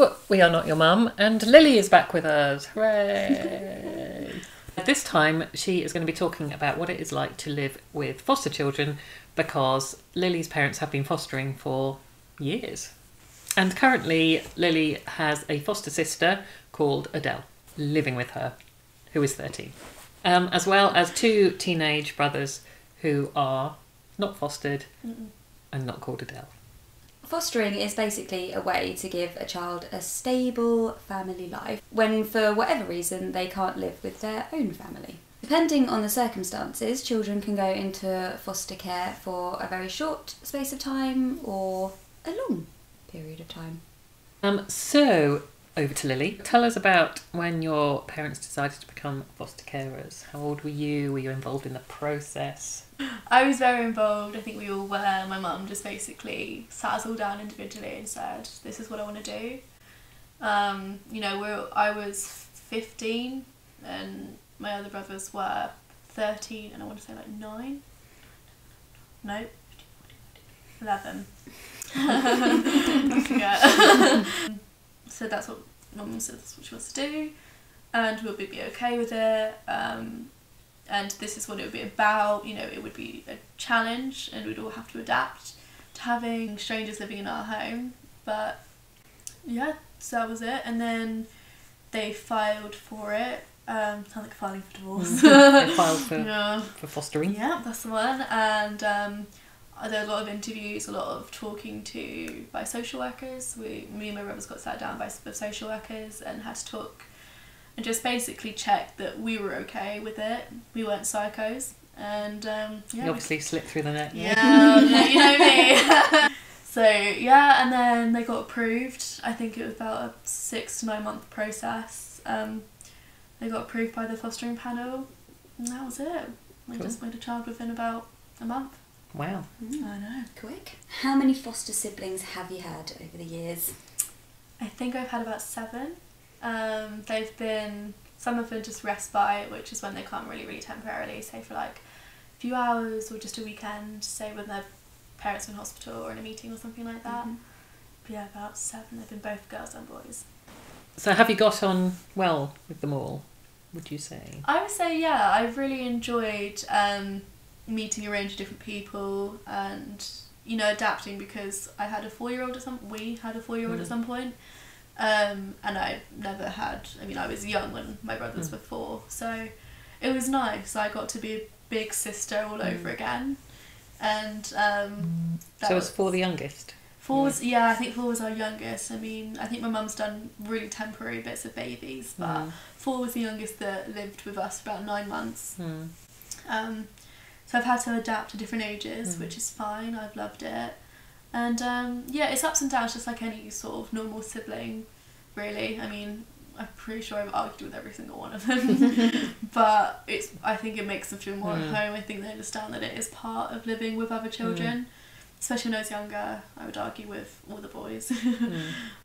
Hello, we are Not Your Mum, and Lily is back with us. Hooray! This time she is going to be talking about what it is like to live with foster children, because Lily's parents have been fostering for years. And currently Lily has a foster sister called Adele living with her, who is 13. As well as 2 teenage brothers who are not fostered and not called Adele. Fostering is basically a way to give a child a stable family life when, for whatever reason, they can't live with their own family. Depending on the circumstances, children can go into foster care for a very short space of time or a long period of time. So, over to Lily. Tell us about when your parents decided to become foster carers. How old were you? Were you involved in the process? I was very involved. I think we all were. My mum just basically sat us all down individually and said, this is what I want to do. I was 15 and my other brothers were 13 and I want to say like 9. No, 11. I forget. So that's what Mum said, that's what she wants to do, and we'll be okay with it. And this is what it would be about. You know, it would be a challenge and we'd all have to adapt to having strangers living in our home. But yeah, so that was it. And then they filed for it. Sounds like filing for divorce. They filed for fostering. Yeah, that's the one. And there were a lot of interviews, a lot of talking by social workers. Me and my brothers got sat down by social workers and had to talk and just basically check that we were okay with it. We weren't psychos. And You obviously slipped through the net. Yeah, you know me. So yeah, and then they got approved. I think it was about a 6 to 9 month process. They got approved by the fostering panel, and that was it. We just made a child within about a month. Wow. I know. Quick. How many foster siblings have you had over the years? I think I've had about 7. Some have been just respite, which is when they come really temporarily, say for like a few hours or just a weekend, say when their parents are in hospital or in a meeting or something like that. But yeah, about 7. They've been both girls and boys. So have you got on well with them all, would you say? I would say, yeah, I've really enjoyed meeting a range of different people and, adapting, because I had a 4-year-old at some point. And I never had, I was young when my brothers were 4, so it was nice. I got to be a big sister all over again. And so was 4 the youngest? 4 I think 4 was our youngest. I think my mum's done really temporary bits of babies, but 4 was the youngest that lived with us for about 9 months. So I've had to adapt to different ages, which is fine. I've loved it. And it's ups and downs, just like any sort of normal sibling, really. I'm pretty sure I've argued with every single one of them. But I think it makes them feel more at home. I think they understand that it is part of living with other children. Especially when I was younger, I would argue with all the boys.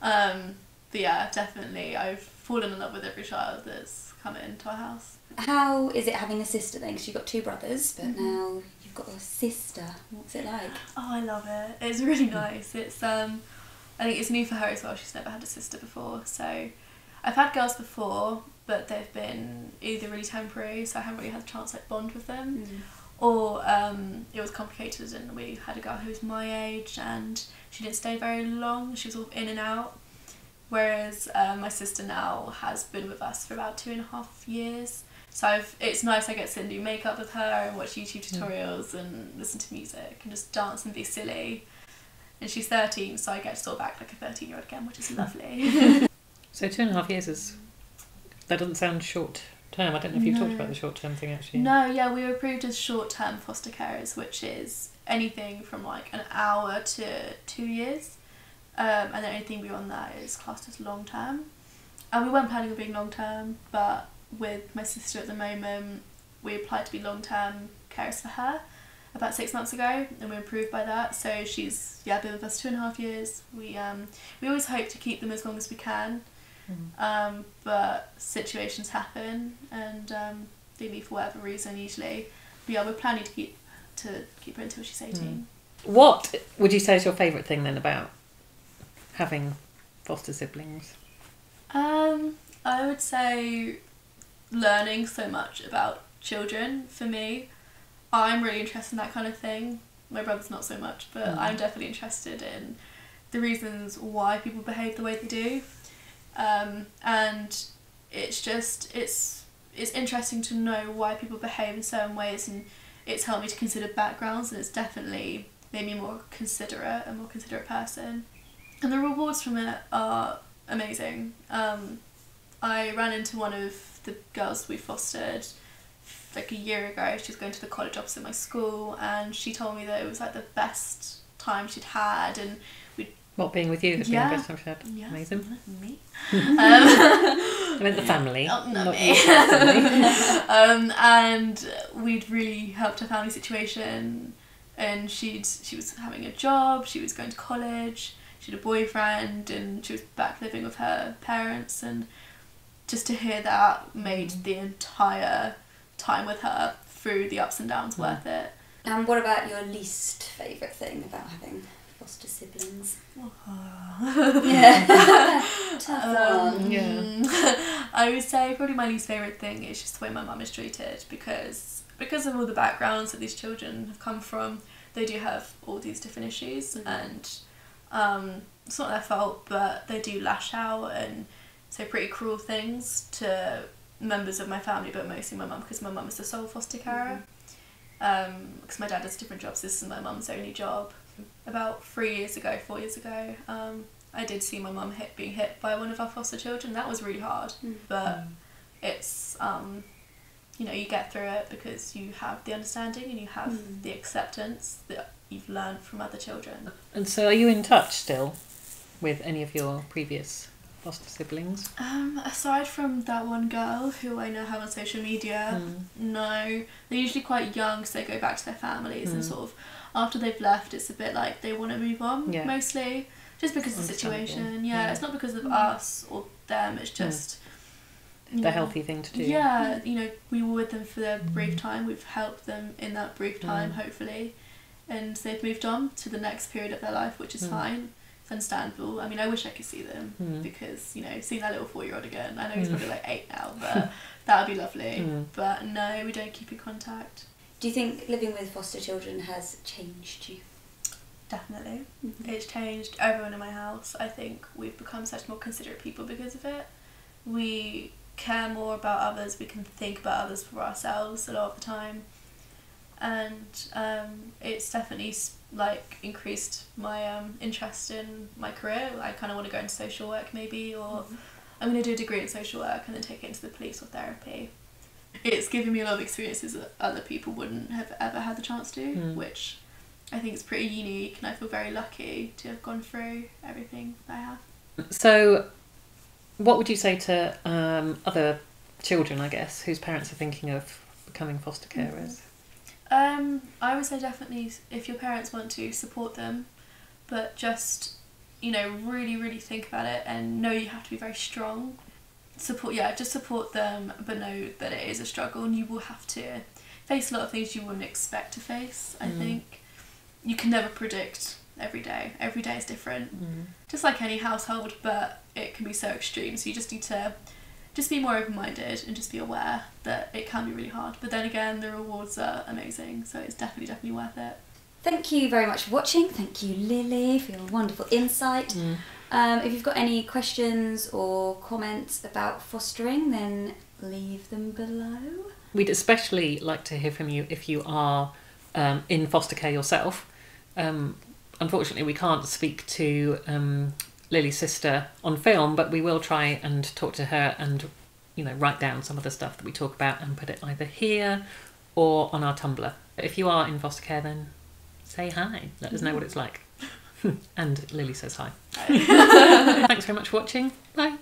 But yeah, definitely, I've fallen in love with every child that's come into our house. How is it having a sister then? Because you've got 2 brothers, but now you've got a sister. What's it like? Oh, I love it. It's really nice. It's I think it's new for her as well. She's never had a sister before. So I've had girls before, but they've been either really temporary, so I haven't really had a chance to bond with them, or it was complicated and we had a girl who was my age and she didn't stay very long. She was all in and out. Whereas my sister now has been with us for about 2.5 years. So it's nice, I get to sit and do makeup with her and watch YouTube tutorials and listen to music and just dance and be silly. And she's 13, so I get to sort of act like a 13-year-old again, which is lovely. So 2.5 years that doesn't sound short term. I don't know if you've talked about the short term thing actually. No, yeah, we were approved as short term foster carers, which is anything from like an hour to 2 years. And then anything beyond that is classed as long term. And we weren't planning on being long term, but with my sister at the moment, we applied to be long term carers for her about 6 months ago, and we were approved by that. So she's been with us 2.5 years. We always hope to keep them as long as we can, but situations happen and they leave for whatever reason usually. But yeah, we're planning to keep her until she's 18. What would you say is your favourite thing then about having foster siblings? I would say learning so much about children. For me, I'm really interested in that kind of thing. My brother's not so much, but I'm definitely interested in the reasons why people behave the way they do. And it's interesting to know why people behave in certain ways, and it's helped me to consider backgrounds, and it's definitely made me a more considerate person. And the rewards from it are amazing. I ran into one of the girls we fostered like a year ago. She was going to the college opposite my school, and she told me that it was like the best time she'd had, and What, being with you has been the best time she'd had? Yeah. Amazing. Me. I meant the family. Oh, not not me. you, the family. And we'd really helped her family situation, and she was having a job, she was going to college, she had a boyfriend, and she was back living with her parents, and just to hear that made the entire time with her through the ups and downs worth it. And what about your least favourite thing about having foster siblings? Yeah. Tough one. Yeah. I would say probably my least favourite thing is just the way my mum is treated, because of all the backgrounds that these children have come from. They do have all these different issues, and it's not their fault, but they do lash out and say pretty cruel things to members of my family, but mostly my mum, because my mum is the sole foster carer. Because my dad has different jobs, this is my mum's only job. About 4 years ago, I did see my mum being hit by one of our foster children. That was really hard, but it's you get through it because you have the understanding and you have the acceptance that you've learned from other children. And so are you in touch still with any of your previous foster siblings? Aside from that one girl who I now have on social media, no. They're usually quite young, so they go back to their families, and sort of after they've left, it's a bit like they want to move on, mostly, just because of the situation. Yeah, it's not because of us or them, it's just the healthy thing to do. Yeah, we were with them for their brief time, we've helped them in that brief time, hopefully, and they've moved on to the next period of their life, which is fine. It's understandable. I mean, I wish I could see them, because, seeing that little 4-year-old again, I know he's probably like 8 now, but that would be lovely. But no, we don't keep in contact. Do you think living with foster children has changed you? Definitely. It's changed everyone in my house. I think we've become such more considerate people because of it. We care more about others, we can think about others for ourselves a lot of the time. And it's definitely increased my interest in my career. I kind of want to go into social work maybe, or I'm going to do a degree in social work and then take it into the police or therapy. It's given me a lot of experiences that other people wouldn't have ever had the chance to, which I think is pretty unique, and I feel very lucky to have gone through everything that I have. So what would you say to other children, I guess, whose parents are thinking of becoming foster carers? I would say definitely, if your parents want to, support them, but just, really, really think about it and know you have to be very strong. Just support them, but know that it is a struggle and you will have to face a lot of things you wouldn't expect to face. I think you can never predict every day. Every day is different, just like any household, but it can be so extreme. So you just need to just be more open-minded and just be aware that it can be really hard. But then again, the rewards are amazing, so it's definitely worth it. Thank you very much for watching. Thank you, Lily, for your wonderful insight. If you've got any questions or comments about fostering, then leave them below. We'd especially like to hear from you if you are in foster care yourself. Unfortunately, we can't speak to Lily's sister on film, but we will try and talk to her and write down some of the stuff that we talk about and put it either here or on our Tumblr. If you are in foster care, then say hi. Let us know what it's like. And Lily says hi. Thanks very much for watching. Bye.